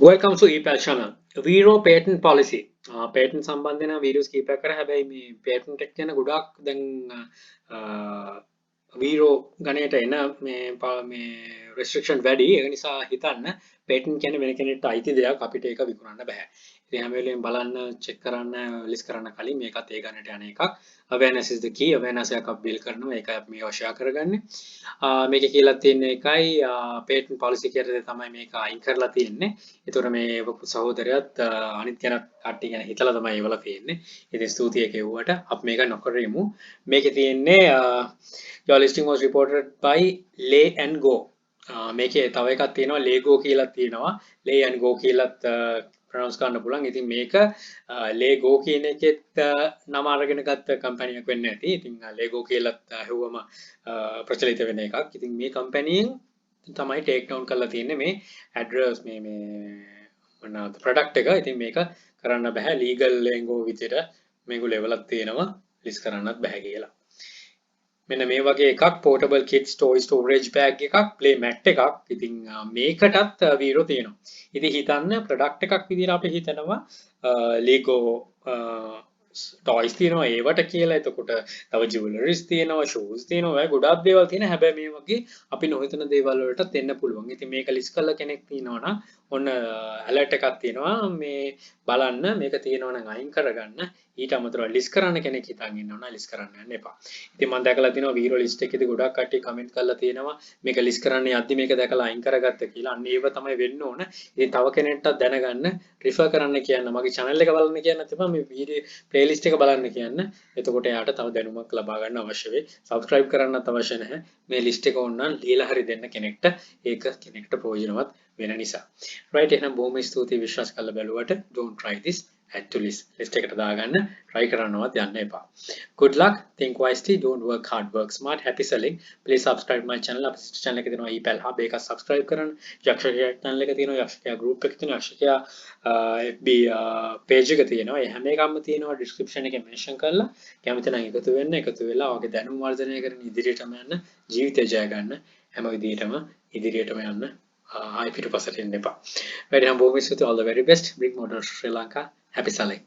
Welcome to ePal channel. VeRO patent policy. Patent සම්බන්ධන videos කීපයක් කරා. හැබැයි මේ patent එක ගැන ගොඩාක් දැන් VeRO ගණයට එන මේ restriction වැඩි. ඒක නිසා හිතන්න patent කියන්නේ වෙන කෙනෙක්ට අයිති දෙයක් අපිට ඒක විකුණන්න බෑ. ඉතින් හැම වෙලෙම බලන්න check කරන්න list කරන්න කලින් මේකත් ඒ ගණයට යන එකක්. Awareness is the key. Awareness එකක් අපි build කරනවා. ඒකයි අපි මේක share කරගන්නේ. මේකේ කියලා තියෙන එකයි patent policy කියලා තමයි මේක අයින් කරලා තියෙන්නේ. ඒතර මේ සහෝදරයත් අනිත් කෙනත් කට්ටිය ගැන හිතලා තමයි ඒවලා තියෙන්නේ. ඉතින් ස්තුතියි කිව්වට අපි මේක නොකරෙමු. මේකේ තියෙන්නේ your listing was reported by lay and go. මේකේ තව එකක් තියෙනවා lego කියලා තියෙනවා. lay and go කියලාත් pronounce කරන්න පුළුවන්. ඉතින් මේක lego කියන එකෙත් නම අරගෙන ගත්ත කම්පැනි එකක් වෙන්න ඇති. ඉතින් lego කියලාත් හෙව්වම ප්‍රචලිත වෙන එකක්. ඉතින් මේ කම්පැනියෙන් තමයි ටේක් ඩවුන් කරලා තියෙන්නේ මේ ඇඩ්‍රස් මේ මොනවාද ප්‍රොඩක්ට් එක. ඉතින් මේක කරන්න බෑ ලීගල් ලෙන්ගෝ විදියට මේගොල්ලෝ ලෙවලක් තියෙනවා ලිස්ට් කරන්නත් බෑ කියලා. මෙන්න මේ වගේ එකක් portable kids toy storage bag එකක් play mat එකක්. ඉතින් මේකටත් VeRO තියෙනවා. ඉතින් හිතන්න ප්‍රොඩක්ට් එකක් විදියට අපි හිතනවා Lego toys තියෙනවා ඒවට කියලා. එතකොට තව jewelries තියෙනවා shoes තියෙනවා ගොඩාක් දේවල් තියෙනවා. හැබැයි මේ වගේ අපි නොහිතන දේවල් වලටත් එන්න පුළුවන්. ඉතින් මේක ලිස්ට් කරලා කෙනෙක් තියෙනවා නම් ඔන්න alert එකක් තියෙනවා මේ බලන්න මේක තියෙනවා නම් අයින් කරගන්න. ඊට අමතරව ලිස්ට් කරන්න කෙනෙක් හිතන් ඉන්නවා නම් ලිස්ට් කරන්න යන්න එපා. ඉතින් මම දැකලා තියෙනවා VeRO ලිස්ට් එකේදී ගොඩාක් කට්ටිය කමෙන්ට් කරලා තියෙනවා මේක ලිස්ට් කරන්න යද්දි මේක දැකලා අයින් කරගත්ත කියලා. අන්න ඒව තමයි වෙන්න ඕන. ඉතින් තව කෙනෙක්ට දැනගන්න රිෆර් කරන්න කියන්න මගේ channel එක බලන්න කියන්නත් එපා මේ වීඩියෝ playlist එක බලන්න කියන්න. එතකොට එයාට තව දැනුමක් ලබා ගන්න අවශ්‍ය වෙයි. subscribe කරන්නත් අවශ්‍ය නැහැ. මේ list එක ඕනනම් ලියලා හරි දෙන්න කෙනෙක්ට ඒක කෙනෙක්ට ප්‍රයෝජනවත් වෙන නිසා. right එහෙනම් බොහොම ස්තුතියි විශ්වාස කරලා බැලුවට. don't try this add to list එකට දාගන්න try කරන්නවත් යන්න එපා. good luck, think wisely, don't work hard, work smart, happy selling. please subscribe my channel. අපේ channel එකේ තියෙනවා ePal hub ඒක subscribe කරන්න. යක්ෂකයා channel එකේ තියෙනවා යක්ෂකයා group එකේ තියෙනවා යක්ෂකයා FB page එක තියෙනවා. ඒ හැම එකක්ම තියෙනවා description එකේ mention කරලා කැමති නම් එකතු වෙන්න. එකතු වෙලා ඔයගේ දැනුම වර්ධනය කරගෙන ඉදිරියටම යන්න, ජීවිතය ජය ගන්න. හැම විදිහටම ඉදිරියටම යන්න. ආයි පිටුපසට එන්න එපා. වැඩි නම් බොහොම ස්තුතියි. all the very best. bring motor Sri Lanka. happy selling.